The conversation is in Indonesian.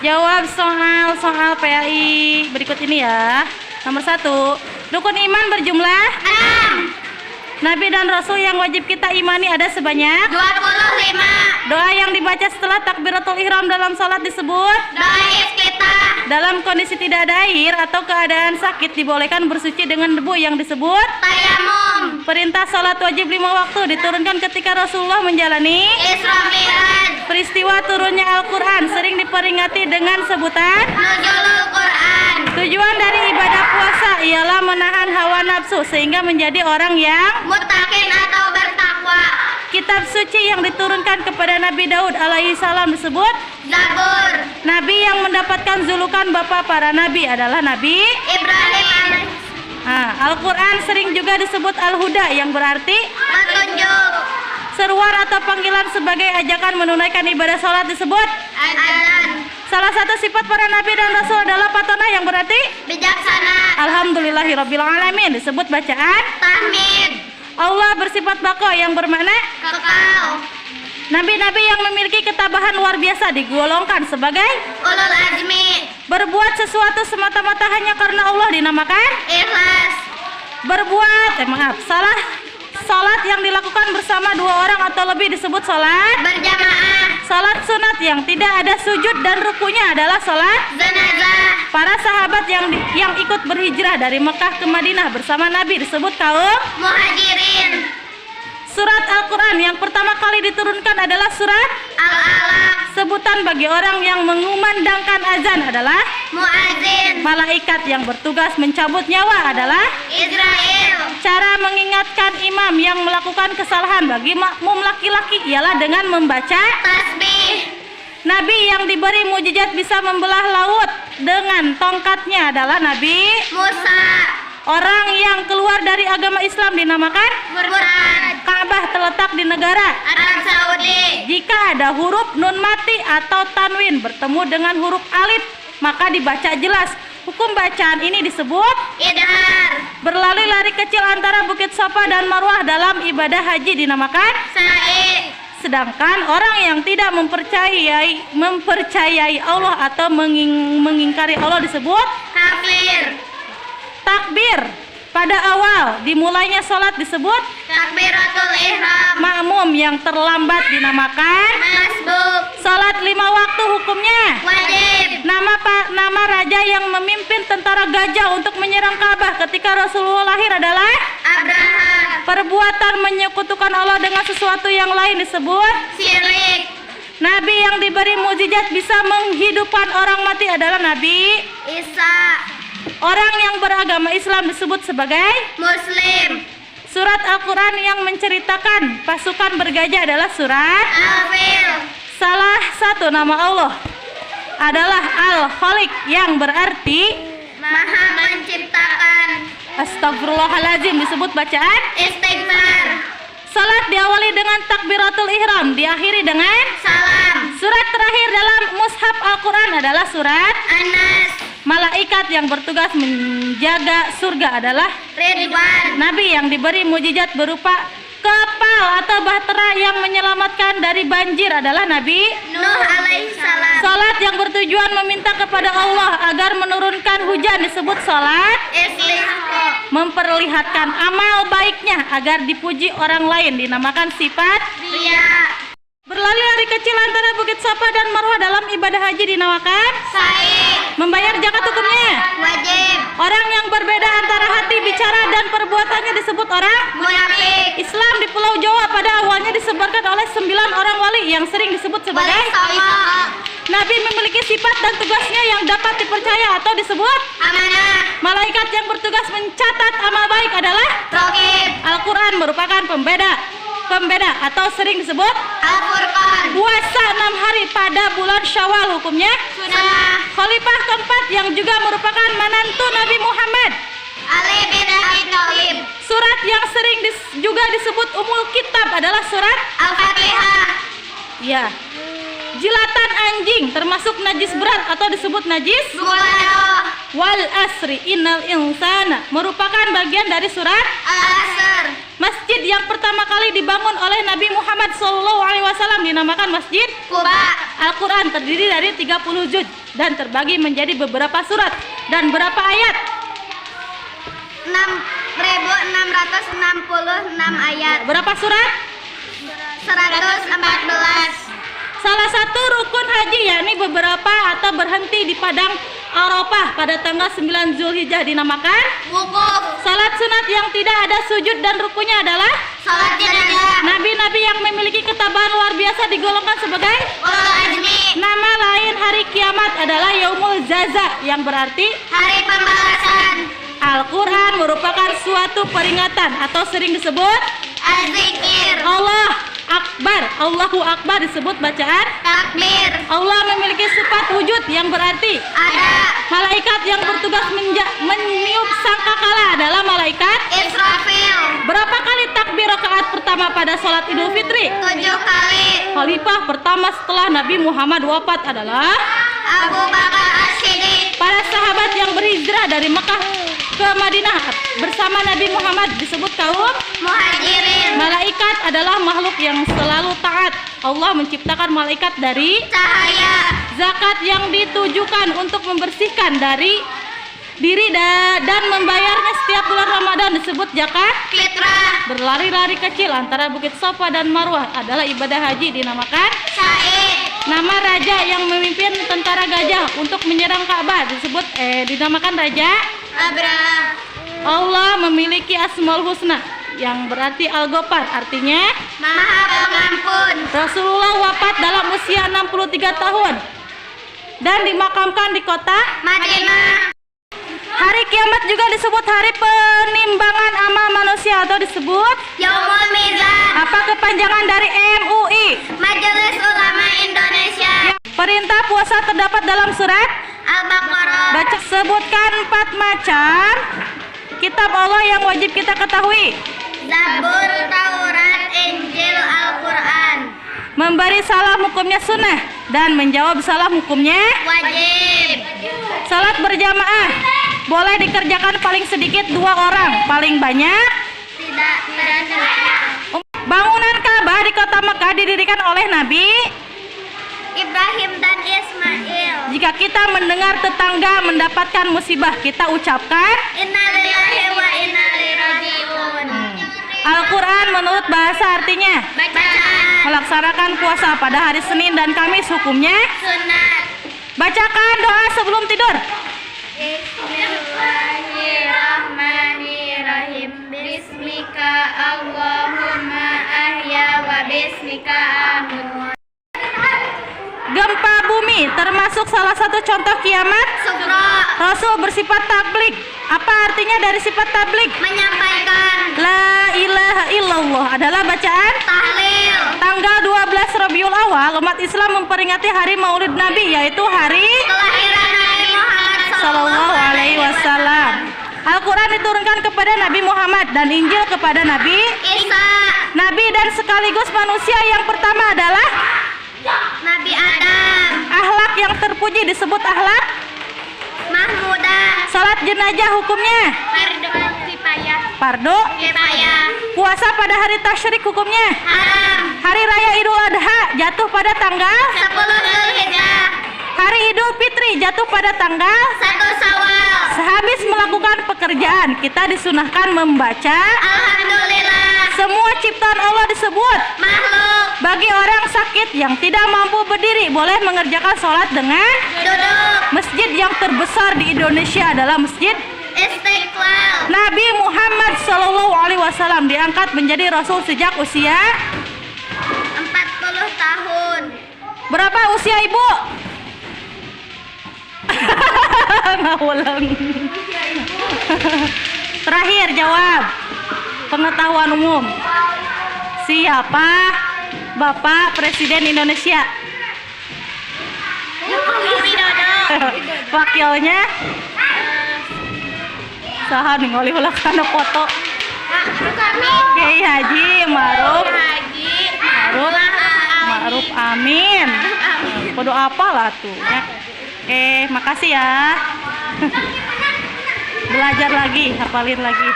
Jawab soal PAI berikut ini ya. Nomor 1, rukun iman berjumlah 6. Nabi dan Rasul yang wajib kita imani ada sebanyak 25. Doa yang dibaca setelah takbiratul ihram dalam salat disebut Doa iftitah. dalam kondisi tidak ada air atau keadaan sakit dibolehkan bersuci dengan debu yang disebut Tayamum. perintah salat wajib 5 waktu diturunkan ketika Rasulullah menjalani Isra Mi'raj. peristiwa turunnya Al-Quran sering diperingati dengan sebutan Nuzulul Quran. tujuan dari ibadah puasa ialah menahan hawa nafsu sehingga menjadi orang yang Muttaqin atau bertakwa. kitab suci yang diturunkan kepada Nabi Daud alaihi salam disebut Zabur. Nabi yang mendapatkan julukan Bapak para Nabi adalah Nabi Ibrahim. Al-Quran sering juga disebut Al-Huda yang berarti Petunjuk. seruan atau panggilan sebagai ajakan menunaikan ibadah sholat disebut Adzan. salah satu sifat para Nabi dan Rasul adalah patonah yang berarti Bijaksana. Alhamdulillahirabbil alamin disebut bacaan Tahmid. Allah bersifat baqo yang bermakna Kekal. Nabi-nabi yang memiliki ketabahan luar biasa digolongkan sebagai Ulul azmi. berbuat sesuatu semata-mata hanya karena Allah dinamakan Ikhlas. salat yang dilakukan bersama 2 orang atau lebih disebut salat Berjamaah. salat sunat yang tidak ada sujud dan rukunya adalah salat Jenazah. para sahabat yang ikut berhijrah dari Mekah ke Madinah bersama Nabi disebut kaum Muhajirin. surat Al-Quran yang pertama kali diturunkan adalah surat Al-Alaq. sebutan bagi orang yang mengumandangkan azan adalah Muazin. malaikat yang bertugas mencabut nyawa adalah Israel. cara mengingatkan imam yang melakukan kesalahan bagi makmum laki-laki ialah dengan membaca Tasbih. Nabi yang diberi mujizat bisa membelah laut dengan tongkatnya adalah Nabi Musa. orang yang keluar dari agama Islam dinamakan Murtad. Ka'bah terletak di negara Arab Saudi. jika ada huruf nun mati atau tanwin bertemu dengan huruf alif maka dibaca jelas. Hukum bacaan ini disebut Idhar. berlari-lari kecil antara Bukit Safa dan Marwah dalam ibadah haji dinamakan Sa'i. sedangkan orang yang tidak mempercayai Allah atau mengingkari Allah disebut Kafir. takbir. Pada awal dimulainya sholat disebut Takbiratul ihram. makmum yang terlambat dinamakan Masbuk. sholat 5 waktu hukumnya Wajib. nama raja yang memimpin tentara gajah untuk menyerang Ka'bah ketika Rasulullah lahir adalah Abraham. perbuatan menyekutukan Allah dengan sesuatu yang lain disebut Syirik. Nabi yang diberi mukjizat bisa menghidupkan orang mati adalah Nabi Isa. orang yang beragama Islam disebut sebagai Muslim. surat Al-Quran yang menceritakan pasukan bergajah adalah surat Al-Fil. salah satu nama Allah adalah Al-Khaliq yang berarti Maha menciptakan. Astagfirullahaladzim disebut bacaan Istighfar. salat diawali dengan takbiratul ihram diakhiri dengan Salam. surat terakhir dalam mushaf Al-Quran adalah surat An-Nas. malaikat yang bertugas menjaga surga adalah Ridwan. Nabi yang diberi mujizat berupa kapal atau bahtera yang menyelamatkan dari banjir adalah Nabi Nuh alaihissalam. salat yang bertujuan meminta kepada Allah agar menurunkan hujan disebut salat Istisqa. memperlihatkan amal baiknya agar dipuji orang lain dinamakan sifat Riya. berlari-lari kecil antara Bukit Safa dan Marwah dalam ibadah haji dinamakan Sa'i. membayar zakat hukumnya Wajib. orang yang berbeda antara hati bicara dan perbuatannya disebut orang Munafik. Islam di Pulau Jawa pada awalnya disebarkan oleh 9 orang wali yang sering disebut sebagai Wali. Nabi memiliki sifat dan tugasnya yang dapat dipercaya atau disebut Amanah. malaikat yang bertugas mencatat amal baik adalah Raqib. Al-Quran merupakan pembeda atau sering disebut Al-Furqan. puasa 6 hari pada bulan Syawal hukumnya Sunnah. khalifah keempat yang juga merupakan menantu Nabi Muhammad Ali bin Abi Thalib. surat yang sering juga disebut Ummul Kitab adalah surat Al-Fatihah. ya jilatan anjing termasuk najis berat atau disebut najis Bukhari. wal asri innal insana merupakan bagian dari surat Al-Asr. masjid masjid yang pertama kali dibangun oleh Nabi Muhammad SAW dinamakan Masjid Kuba. Al-Quran terdiri dari 30 juz dan terbagi menjadi beberapa surat dan berapa ayat? 6.666 ayat. Berapa surat? 114. Salah satu rukun haji yakni beberapa atau berhenti di padang Arafah pada tanggal 9 Zulhijjah dinamakan Wukuf. salat sunat yang tidak ada sujud dan rukunnya adalah Salat jenazah. nabi-nabi yang memiliki ketabahan luar biasa digolongkan sebagai Ulul azmi. nama lain hari kiamat adalah Yaumul Jaza yang berarti Hari pembalasan. Al-Quran merupakan suatu peringatan atau sering disebut Az-zikir. Allah Akbar. Allahu Akbar disebut bacaan Takbir. Allah memiliki sifat wujud yang berarti Ada. malaikat yang bertugas meniup sangkakala adalah malaikat. Israfil. Berapa kali takbir rakaat pertama pada sholat Idul Fitri? 7 kali. Khalifah pertama setelah Nabi Muhammad wafat adalah Abu Bakar As-Siddiq. para sahabat yang berhijrah dari Mekah ke Madinah bersama Nabi Muhammad disebut kaum Muhajirin. malaikat adalah makhluk yang selalu taat. Allah menciptakan malaikat dari Cahaya. zakat yang ditujukan untuk membersihkan dari diri dan membayarnya setiap bulan Ramadan disebut zakat. Fitrah. Berlari-lari kecil antara Bukit Safa dan Marwah adalah ibadah haji dinamakan. Said. Nama raja yang memimpin tentara gajah untuk menyerang Ka'bah disebut dinamakan Raja. Abraha. Allah memiliki Asmaul Husna yang berarti Al-Ghafar, artinya Maha Pengampun. Rasulullah wafat dalam usia 63 tahun dan dimakamkan di kota. Madinah. Hari kiamat juga disebut hari penimbangan amal manusia atau disebut Yaumul Mizan. apa kepanjangan dari MUI? Majelis Ulama Indonesia. Perintah puasa terdapat dalam surat Al-Baqarah. baca sebutkan 4 macam kitab Allah yang wajib kita ketahui. Zabur, Taurat, Injil, Al-Quran. Memberi salam hukumnya sunnah dan menjawab salam hukumnya Wajib. salat berjamaah boleh dikerjakan paling sedikit 2 orang, paling banyak. Tidak ada. Bangunan Ka'bah di kota Mekah didirikan oleh Nabi. Ibrahim dan Ismail. Jika kita mendengar tetangga mendapatkan musibah, kita ucapkan Innalillahi wa inna ilaihi raji'un. Al-Quran menurut bahasa artinya Bacaan. melaksanakan puasa pada hari Senin dan Kamis hukumnya. Sunat. Bacakan doa sebelum tidur. Bismillahirrahmanirrahim. Bismika Allahumma ahya wa bismika amut. Gempa bumi termasuk salah satu contoh kiamat. Sukro. Rasul bersifat tablik. Apa artinya dari sifat tablik? Menyampaikan. La ilaha illallah adalah bacaan. Tahlil. Tanggal 12 Rabiul Awal umat Islam memperingati hari Maulid Nabi, yaitu hari Kelahiran Nabi Muhammad Sallallahu Alaihi Wasallam. Al-Quran diturunkan kepada Nabi Muhammad dan Injil kepada Nabi. Isa. Nabi dan sekaligus manusia yang pertama adalah Nabi Adam. akhlak yang terpuji disebut akhlak. Mahmudah. Salat jenazah hukumnya Fardu kifayah. fardu. Kifayah. Puasa pada hari tasyrik hukumnya. Haram. Hari raya Idul Adha jatuh pada tanggal. 10 Zulhijjah. Hari Idul Fitri jatuh pada tanggal. 1 Syawal. Sehabis melakukan pekerjaan, kita disunahkan membaca. Alhamdulillah. Semua ciptaan Allah disebut. Makhluk. Bagi orang sakit yang tidak mampu berdiri, boleh mengerjakan sholat dengan. Duduk. Masjid yang terbesar di Indonesia adalah Masjid Istiqlal. Nabi Muhammad SAW diangkat menjadi Rasul sejak usia 40 tahun. berapa usia ibu? Ngaulang. Terakhir jawab. Pengetahuan umum. Siapa Bapak Presiden Indonesia? Joko Widodo. Wakilnya? Saha ningali ulah kana foto. Kami. Kiai Haji Ma'ruf. Haji. Ma'ruf Amin. Kudu apalah tuh ya. Makasih ya. Belajar lagi, hafalin lagi.